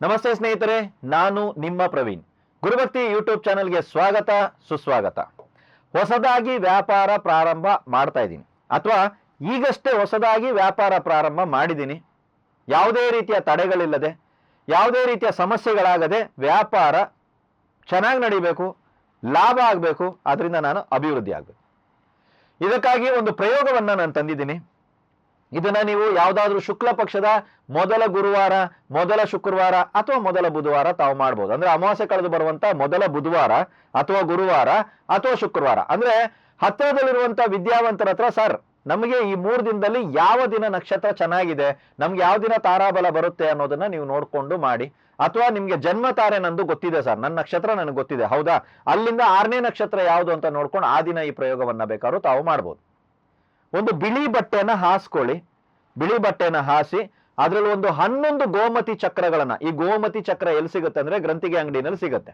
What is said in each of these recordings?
ನಮಸ್ತೆ ಸ್ನೇಹಿತರೆ, ನಾನು ನಿಮ್ಮ ಪ್ರವೀಣ್. ಗುರುಭಕ್ತಿ ಯೂಟ್ಯೂಬ್ ಚಾನೆಲ್ಗೆ ಸ್ವಾಗತ, ಸುಸ್ವಾಗತ. ಹೊಸದಾಗಿ ವ್ಯಾಪಾರ ಪ್ರಾರಂಭ ಮಾಡ್ತಾ ಇದ್ದೀನಿ, ಅಥವಾ ಈಗಷ್ಟೇ ಹೊಸದಾಗಿ ವ್ಯಾಪಾರ ಪ್ರಾರಂಭ ಮಾಡಿದ್ದೀನಿ. ಯಾವುದೇ ರೀತಿಯ ತಡೆಗಳಿಲ್ಲದೆ, ಯಾವುದೇ ರೀತಿಯ ಸಮಸ್ಯೆಗಳಾಗದೆ ವ್ಯಾಪಾರ ಚೆನ್ನಾಗಿ ನಡಿಬೇಕು, ಲಾಭ ಆಗಬೇಕು, ಅದರಿಂದ ನಾನು ಅಭಿವೃದ್ಧಿ ಆಗಬೇಕು. ಇದಕ್ಕಾಗಿ ಒಂದು ಪ್ರಯೋಗವನ್ನು ನಾನು ತಂದಿದ್ದೀನಿ. ಇದನ್ನ ನೀವು ಯಾವುದಾದ್ರೂ ಶುಕ್ಲ ಪಕ್ಷದ ಮೊದಲ ಗುರುವಾರ, ಮೊದಲ ಶುಕ್ರವಾರ ಅಥವಾ ಮೊದಲ ಬುಧವಾರ ತಾವು ಮಾಡ್ಬೋದು. ಅಂದ್ರೆ ಅಮಾವಾಸ್ಯೆ ಕಳೆದು ಬರುವಂತ ಮೊದಲ ಬುಧವಾರ ಅಥವಾ ಗುರುವಾರ ಅಥವಾ ಶುಕ್ರವಾರ. ಅಂದ್ರೆ ಹತ್ತಿರದಲ್ಲಿರುವಂತ ವಿದ್ಯಾವಂತರ ಹತ್ರ, ಸರ್ ನಮಗೆ ಈ 3 ದಿನದಲ್ಲಿ ಯಾವ ದಿನ ನಕ್ಷತ್ರ ಚೆನ್ನಾಗಿದೆ, ನಮ್ಗೆ ಯಾವ ದಿನ ತಾರಾಬಲ ಬರುತ್ತೆ ಅನ್ನೋದನ್ನ ನೀವು ನೋಡ್ಕೊಂಡು ಮಾಡಿ. ಅಥವಾ ನಿಮ್ಗೆ ಜನ್ಮ ತಾರೆ ನಂದು ಗೊತ್ತಿದೆ ಸರ್, ನನ್ನ ನಕ್ಷತ್ರ ನನಗೆ ಗೊತ್ತಿದೆ, ಹೌದಾ, ಅಲ್ಲಿಂದ 6ನೇ ನಕ್ಷತ್ರ ಯಾವುದು ಅಂತ ನೋಡ್ಕೊಂಡು ಆ ದಿನ ಈ ಪ್ರಯೋಗವನ್ನ ಬೇಕಾದ್ರೂ ತಾವು ಮಾಡ್ಬೋದು. ಒಂದು ಬಿಳಿ ಬಟ್ಟೆನ ಹಾಸ್ಕೊಳ್ಳಿ. ಬಿಳಿ ಬಟ್ಟೆನ ಹಾಸಿ ಅದ್ರಲ್ಲಿ ಒಂದು 11 ಗೋಮತಿ ಚಕ್ರಗಳನ್ನ, ಈ ಗೋಮತಿ ಚಕ್ರ ಎಲ್ಲಿ ಸಿಗುತ್ತೆ ಅಂದ್ರೆ ಗ್ರಂಥಿಗೆ ಅಂಗಡಿನಲ್ಲಿ ಸಿಗುತ್ತೆ.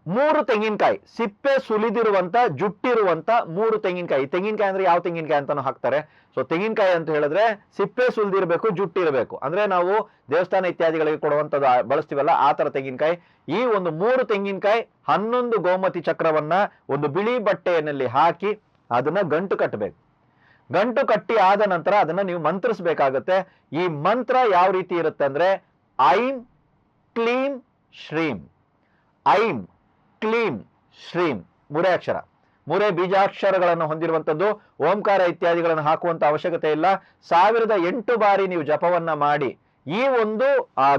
3 ತೆಂಗಿನಕಾಯಿ, ಸಿಪ್ಪೆ ಸುಲಿದಿರುವಂತ ಜುಟ್ಟಿರುವಂತ 3 ತೆಂಗಿನಕಾಯಿ. ತೆಂಗಿನಕಾಯಿ ಅಂದ್ರೆ ಯಾವ ತೆಂಗಿನಕಾಯಿ ಅಂತಾನು ಹಾಕ್ತಾರೆ. ಸೊ ತೆಂಗಿನಕಾಯಿ ಅಂತ ಹೇಳಿದ್ರೆ ಸಿಪ್ಪೆ ಸುಲಿದಿರ್ಬೇಕು, ಜುಟ್ಟಿರಬೇಕು. ಅಂದ್ರೆ ನಾವು ದೇವಸ್ಥಾನ ಇತ್ಯಾದಿಗಳಿಗೆ ಕೊಡುವಂತದ್ದು ಬಳಸ್ತೀವಲ್ಲ, ಆ ತರ ತೆಂಗಿನಕಾಯಿ. ಈ ಒಂದು 3 ತೆಂಗಿನಕಾಯಿ 11 ಗೋಮತಿ ಚಕ್ರವನ್ನ ಒಂದು ಬಿಳಿ ಬಟ್ಟೆಯಲ್ಲಿ ಹಾಕಿ ಅದನ್ನ ಗಂಟು ಕಟ್ಟಬೇಕು. ಗಂಟು ಕಟ್ಟಿ ಆದ ನಂತರ ಅದನ್ನ ನೀವು ಮಂತ್ರಿಸಬೇಕಾಗತ್ತೆ. ಈ ಮಂತ್ರ ಯಾವ ರೀತಿ ಇರುತ್ತೆ ಅಂದ್ರೆ ಐಂ ಕ್ಲೀಂ ಶ್ರೀಂ. ಐಂ ಕ್ಲೀಂ ಶ್ರೀಂ 3 ಅಕ್ಷರ, 3 ಬೀಜಾಕ್ಷರಗಳನ್ನು ಹೊಂದಿರುವಂತದ್ದು. ಓಂಕಾರ ಇತ್ಯಾದಿಗಳನ್ನು ಹಾಕುವಂತ ಅವಶ್ಯಕತೆ ಇಲ್ಲ. 1008 ಬಾರಿ ನೀವು ಜಪವನ್ನ ಮಾಡಿ ಈ ಒಂದು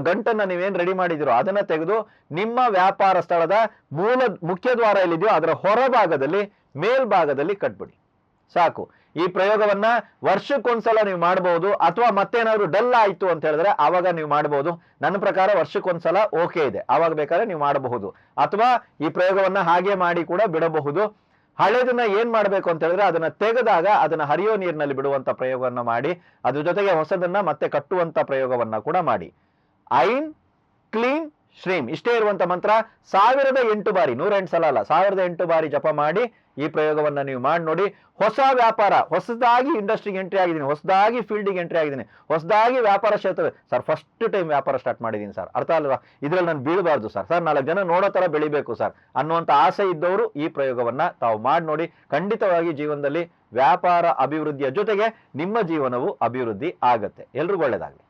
ಗಂಟನ್ನ ನೀವೇನ್ ರೆಡಿ ಮಾಡಿದಿರೋ ಅದನ್ನ ತೆಗೆದು ನಿಮ್ಮ ವ್ಯಾಪಾರ ಸ್ಥಳದ ಮುಖ್ಯ ದ್ವಾರ ಎಲ್ಲಿದೆಯೋ ಅದರ ಹೊರಭಾಗದಲ್ಲಿ ಮೇಲ್ಭಾಗದಲ್ಲಿ ಕಟ್ಬಿಡಿ, ಸಾಕು. ಈ ಪ್ರಯೋಗವನ್ನ ವರ್ಷಕ್ಕೊಂದ್ಸಲ ನೀವು ಮಾಡಬಹುದು. ಅಥವಾ ಮತ್ತೇನಾದ್ರು ಡಲ್ ಆಯ್ತು ಅಂತ ಹೇಳಿದ್ರೆ ಆವಾಗ ನೀವು ಮಾಡಬಹುದು. ನನ್ನ ಪ್ರಕಾರ ವರ್ಷಕ್ಕೊಂದ್ಸಲ ಓಕೆ ಇದೆ, ಆವಾಗ ಬೇಕಾದ್ರೆ ನೀವು ಮಾಡಬಹುದು. ಅಥವಾ ಈ ಪ್ರಯೋಗವನ್ನ ಹಾಗೆ ಮಾಡಿ ಕೂಡ ಬಿಡಬಹುದು. ಹಳೆದನ್ನ ಏನ್ ಮಾಡ್ಬೇಕು ಅಂತ ಹೇಳಿದ್ರೆ ಅದನ್ನ ತೆಗೆದಾಗ ಅದನ್ನ ಹರಿಯೋ ನೀರಿನಲ್ಲಿ ಬಿಡುವಂತ ಪ್ರಯೋಗವನ್ನ ಮಾಡಿ, ಅದ್ರ ಜೊತೆಗೆ ಹೊಸದನ್ನ ಮತ್ತೆ ಕಟ್ಟುವಂತ ಪ್ರಯೋಗವನ್ನ ಕೂಡ ಮಾಡಿ. ಐಂ ಕ್ಲೀಂ ಶ್ರೀಂ ಇಷ್ಟೇ ಇರುವಂತ ಮಂತ್ರ 1008 ಬಾರಿ, 108 ಸಲ ಅಲ್ಲ, 1008 ಬಾರಿ ಜಪ ಮಾಡಿ ಈ ಪ್ರಯೋಗವನ್ನ ನೀವು ಮಾಡಿ ನೋಡಿ. ಹೊಸ ವ್ಯಾಪಾರ, ಹೊಸದಾಗಿ ಇಂಡಸ್ಟ್ರಿಗೆ ಎಂಟ್ರಿ ಆಗಿದ್ದೀನಿ, ಹೊಸದಾಗಿ ಫೀಲ್ಡಿಗೆ ಎಂಟ್ರಿ ಆಗಿದ್ದೀನಿ, ಹೊಸದಾಗಿ ವ್ಯಾಪಾರ ಕ್ಷೇತ್ರ, ಸರ್ ಫಸ್ಟ್ ಟೈಮ್ ವ್ಯಾಪಾರ ಸ್ಟಾರ್ಟ್ ಮಾಡಿದ್ದೀನಿ ಸರ್, ಅರ್ಥ ಅಲ್ವಾ, ಇದ್ರಲ್ಲಿ ನಾನು ಬೀಳಬಾರ್ದು ಸರ್, 4 ಜನ ನೋಡೋ ತರ ಬೆಳಿಬೇಕು ಸರ್ ಅನ್ನುವಂತ ಆಸೆ ಇದ್ದವರು ಈ ಪ್ರಯೋಗವನ್ನ ತಾವು ಮಾಡಿ ನೋಡಿ. ಖಂಡಿತವಾಗಿ ಜೀವನದಲ್ಲಿ ವ್ಯಾಪಾರ ಅಭಿವೃದ್ಧಿಯ ಜೊತೆಗೆ ನಿಮ್ಮ ಜೀವನವು ಅಭಿವೃದ್ಧಿ ಆಗತ್ತೆ. ಎಲ್ರಿಗೂ ಒಳ್ಳೆಯದಾಗಲಿ.